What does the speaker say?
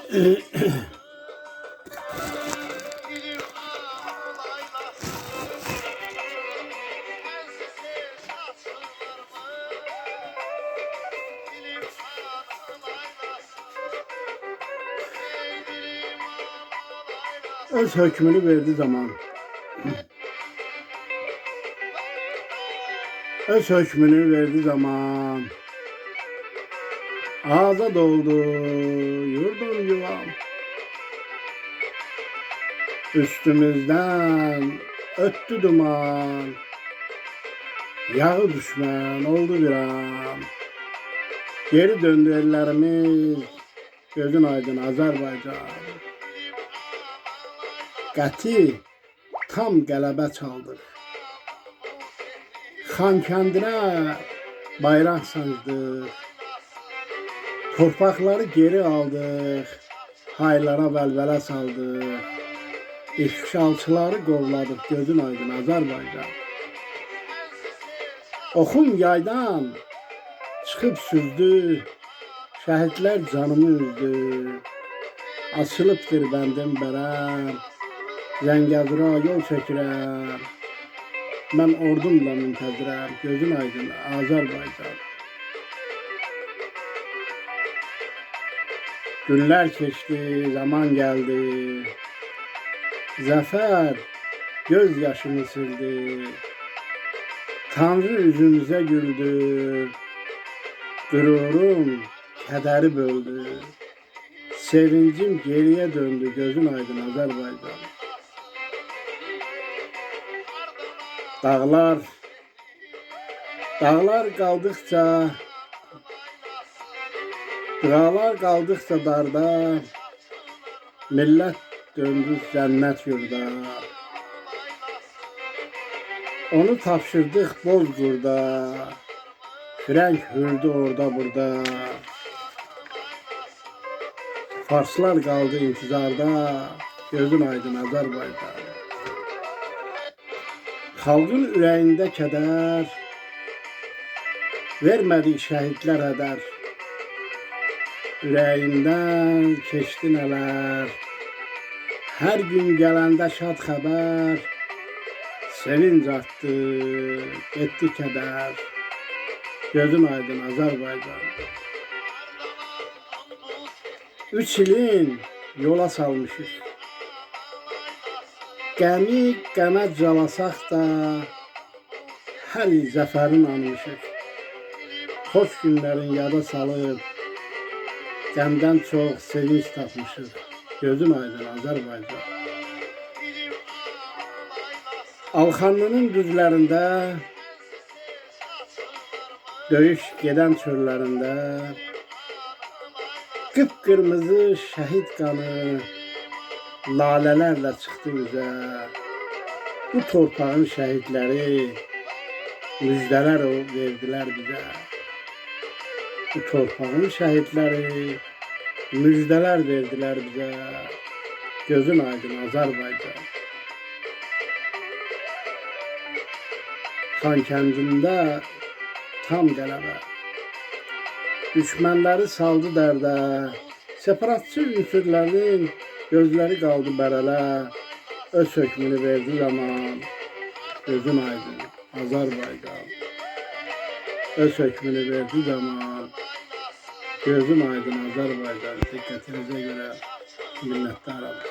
Öz hökmünü verdi zaman. Öz hökmünü verdi zaman. Azad oldu yurdum yuvam. Üstümüzden öttü duman. Yağı düşman oldu bir an. Geri döndü ellerimiz. Gözün aydın Azerbaycan. Qəti tam qələbə çaldıq. Xankəndinə bayraq sancdıq. Torpaqları geri aldıq. Haylara vəlvələ saldıq. İşğalçıları qovladıq. Gözün aydın Azərbaycan. Oxum yaydan çıxıb süzdü. Şəhidlər canımı üzdü. Açılıbdır bəndim bərəm. Zəngəzura yol çəkirəm. Mən ordumla müntəzirəm. Gözün aydın Azərbaycan. Günlər keçdi, zaman gəldi. Zəfər göz yaşımı sildi. Tanrı üzümüzə güldü. Qürurum kədəri böldü. Sevincim geriyə döndü. Gözün aydın Azərbaycan. Dağlar qaldıqca darda, millət döndü cənnət yurda. Onu tapşırdıq Bozqurda, Firəng hürdü orada burada. Farslar qaldı intizarda, gözün aydın Azərbaycan. Xalqın ürəyində kədər, vermədik şəhidlər hədər. Ürəyindən keçdi nələr, hər gün gələndə şad xəbər. Sevinc artdı, getdi kədər. Gözün aydın Azərbaycan. 3 ilin yola salmışıq. Qəmi qəmə calasaq da, hər il zəfərin anmışıq. Xoş günlərin yada salıb, qəmdən çox sevinç tapmışıq. Gözün aydın Azərbaycan. Alxanlının düzlərində, döyüş gedən çöllərində, qıpqırmızı şəhid qanı lalələrlə çıxdı üzə. Bu torpağın şəhidləri müjdələr verdilər bizə. Bu torpağın şəhidləri müjdələr verdilər bizə. Gözün aydın Azərbaycan. Xankəndində tam qələbə. Düşmənləri saldı dərdə. Separatçı ünsürlərin gözləri qaldı bərələ. Öz hökmünü verdi zaman. Gözün aydın Azərbaycan. Öz hökmünü verdi zaman. Gözün aydın Azərbaycan. Diqqətinizə görə minnətdaram.